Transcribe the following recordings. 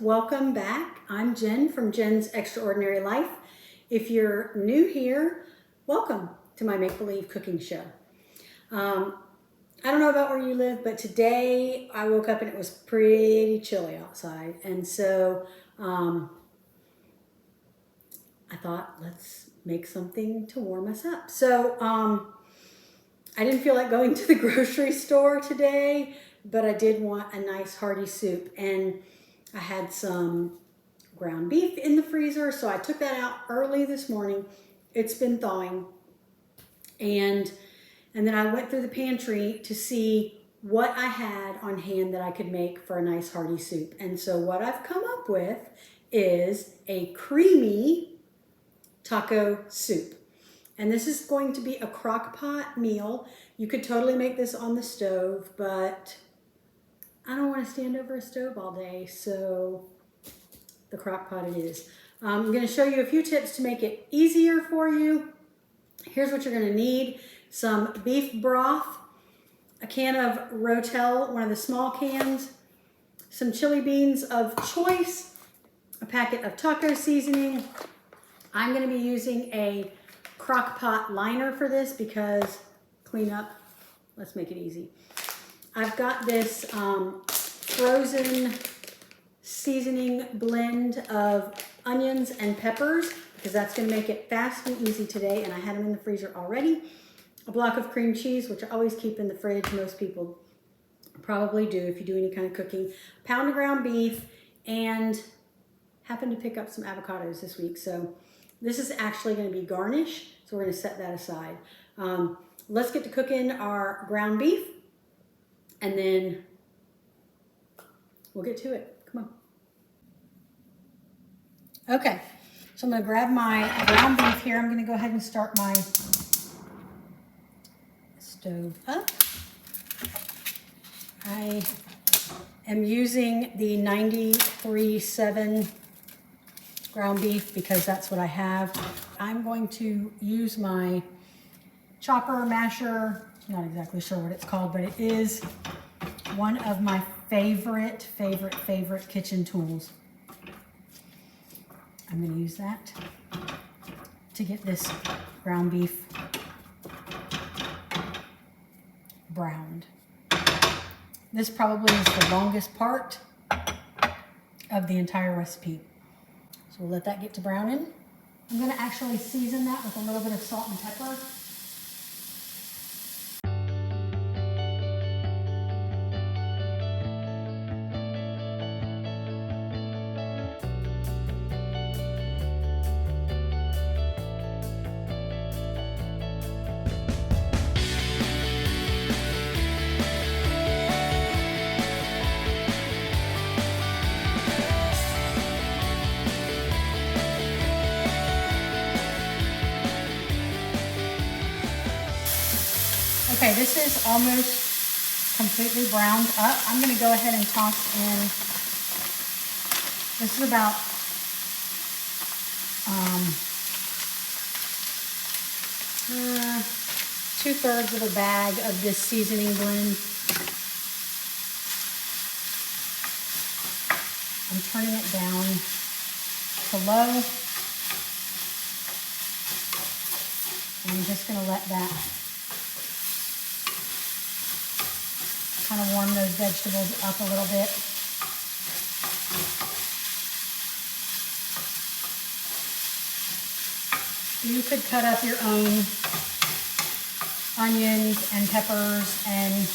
welcome back. I'm Jen from Jen's Extraordinary Life. If you're new here, welcome to my make-believe cooking show. I don't know about where you live, but today I woke up and it was pretty chilly outside. And so I thought, let's make something to warm us up. So I didn't feel like going to the grocery store today, but I did want a nice hearty soup. And I had some ground beef in the freezer, so I took that out early this morning. It's been thawing. And then I went through the pantry to see what I had on hand that I could make for a nice hearty soup. And so what I've come up with is a creamy taco soup. And this is going to be a crock pot meal. You could totally make this on the stove, but I don't want to stand over a stove all day, so the crock pot it is. I'm going to show you a few tips to make it easier for you. Here's what you're going to need. Some beef broth, a can of rotel, one of the small cans, some chili beans of choice, a packet of taco seasoning. I'm going to be using a crock pot liner for this because clean up, let's make it easy. I've got this frozen seasoning blend of onions and peppers because that's going to make it fast and easy today, and I had them in the freezer already. A block of cream cheese, which I always keep in the fridge. Most people probably do if you do any kind of cooking. A pound of ground beef, and happened to pick up some avocados this week. So this is actually going to be garnish, so we're going to set that aside. Let's get to cooking our ground beef, and then we'll get to it. Come on. Okay, so I'm going to grab my ground beef here. I'm going to go ahead and start my stove up. I am using the 93.7 ground beef because that's what I have. I'm going to use my chopper, masher, not exactly sure what it's called, but it is one of my favorite kitchen tools. I'm going to use that to get this ground beef browned. This probably is the longest part of the entire recipe. So we'll let that get to browning. I'm going to actually season that with a little bit of salt and pepper. Okay, this is almost completely browned up. I'm going to go ahead and toss in, this is about 2/3 of a bag of this seasoning blend. I'm turning it down to low. And I'm just going to let that kind of warm those vegetables up a little bit. You could cut up your own onions and peppers and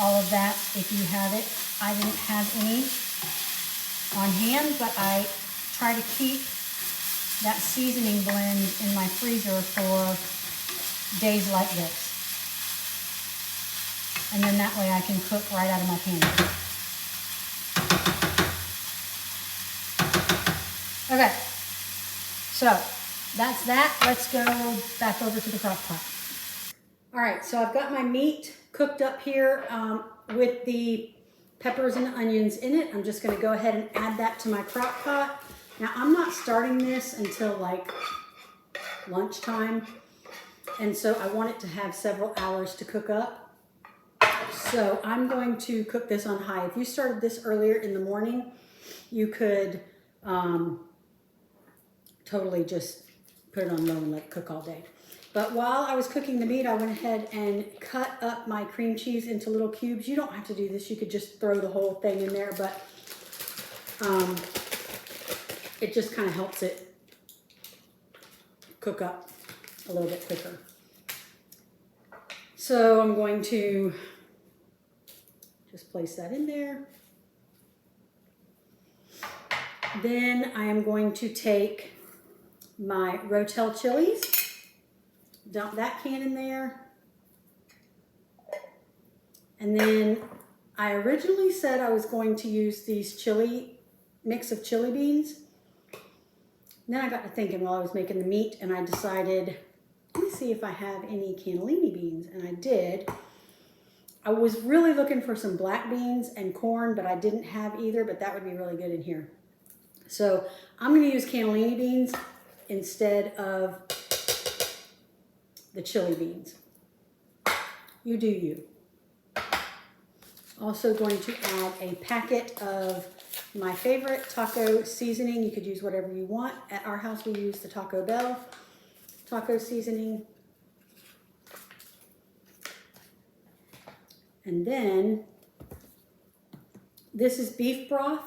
all of that if you have it. I didn't have any on hand, but I try to keep that seasoning blend in my freezer for days like this. And then that way I can cook right out of my pantry. Okay, so that's that. Let's go back over to the crock pot. All right, so I've got my meat cooked up here with the peppers and onions in it. I'm just gonna go ahead and add that to my crock pot. Now I'm not starting this until like lunchtime, and so I want it to have several hours to cook up. So I'm going to cook this on high. If you started this earlier in the morning, you could totally just put it on low and let it cook all day. But while I was cooking the meat, I went ahead and cut up my cream cheese into little cubes. You don't have to do this. You could just throw the whole thing in there, but it just kind of helps it cook up a little bit quicker. So I'm going to just place that in there. Then I am going to take my rotel chilies, dump that can in there. And then I originally said I was going to use these mix of chili beans. And then I got to thinking while I was making the meat, and I decided, let me see if I have any cannellini beans, and I did. I was really looking for some black beans and corn, but I didn't have either, but that would be really good in here. So I'm going to use cannellini beans instead of the chili beans. You do you. Also going to add a packet of my favorite taco seasoning. You could use whatever you want. At our house we use the Taco Bell taco seasoning. And then this is beef broth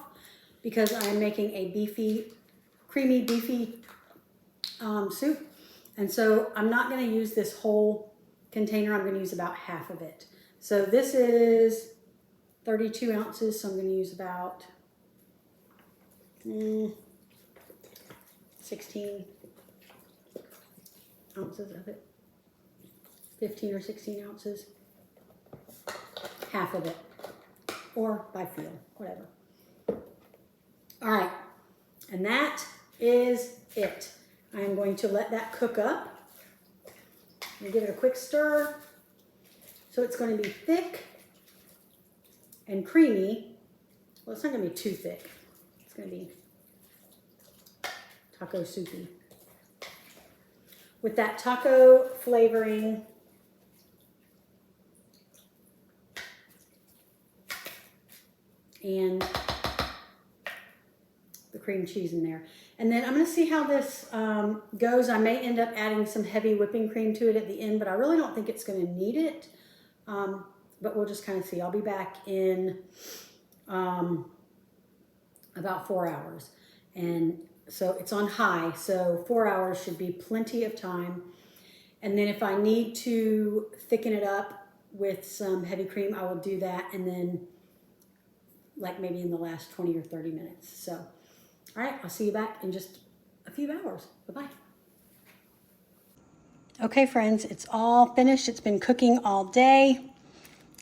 because I'm making a creamy beefy soup. And so I'm not going to use this whole container. I'm going to use about half of it. So this is 32 ounces, so I'm going to use about 16 ounces of it. 15 or 16 ounces. Half of it. Or by feel, whatever. All right, and that is it. I am going to let that cook up. I'm going to give it a quick stir. So it's going to be thick and creamy. Well, it's not going to be too thick. It's going to be taco soupy. With that taco flavoring and the cream cheese in there. And then I'm going to see how this goes. I may end up adding some heavy whipping cream to it at the end, but I really don't think it's going to need it. But we'll just kind of see. I'll be back in about 4 hours. And so it's on high, so 4 hours should be plenty of time. And then if I need to thicken it up with some heavy cream, I will do that. And then like maybe in the last 20 or 30 minutes. So, all right, I'll see you back in just a few hours. Bye-bye. Okay, friends, it's all finished. It's been cooking all day.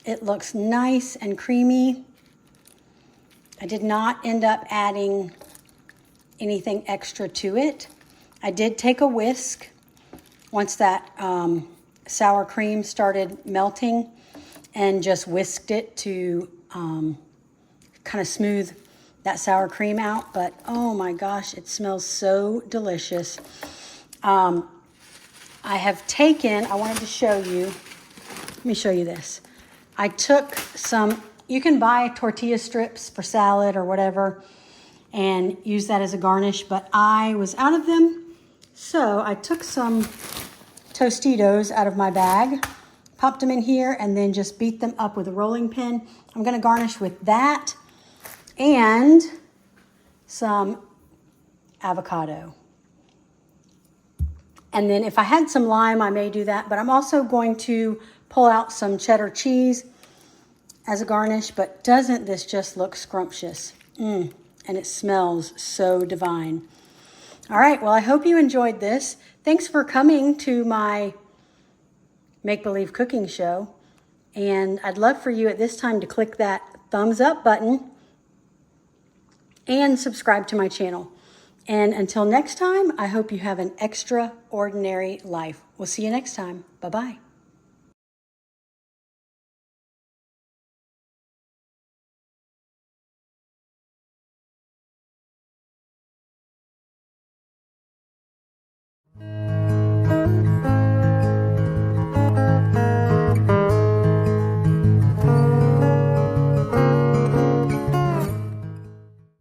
It looks nice and creamy. I did not end up adding anything extra to it. I did take a whisk once that sour cream started melting and just whisked it to kind of smooth that sour cream out. But oh my gosh, it smells so delicious. I wanted to show you, let me show you this. I took some, you can buy tortilla strips for salad or whatever and use that as a garnish, but I was out of them. So I took some Tostitos out of my bag, popped them in here, and then just beat them up with a rolling pin. I'm gonna garnish with that and some avocado. And then if I had some lime, I may do that, but I'm also going to pull out some cheddar cheese as a garnish. But doesn't this just look scrumptious? And it smells so divine. All right, well, I hope you enjoyed this. Thanks for coming to my make-believe cooking show. And I'd love for you at this time to click that thumbs up button and subscribe to my channel. And until next time, I hope you have an extraordinary life. We'll see you next time. Bye-bye.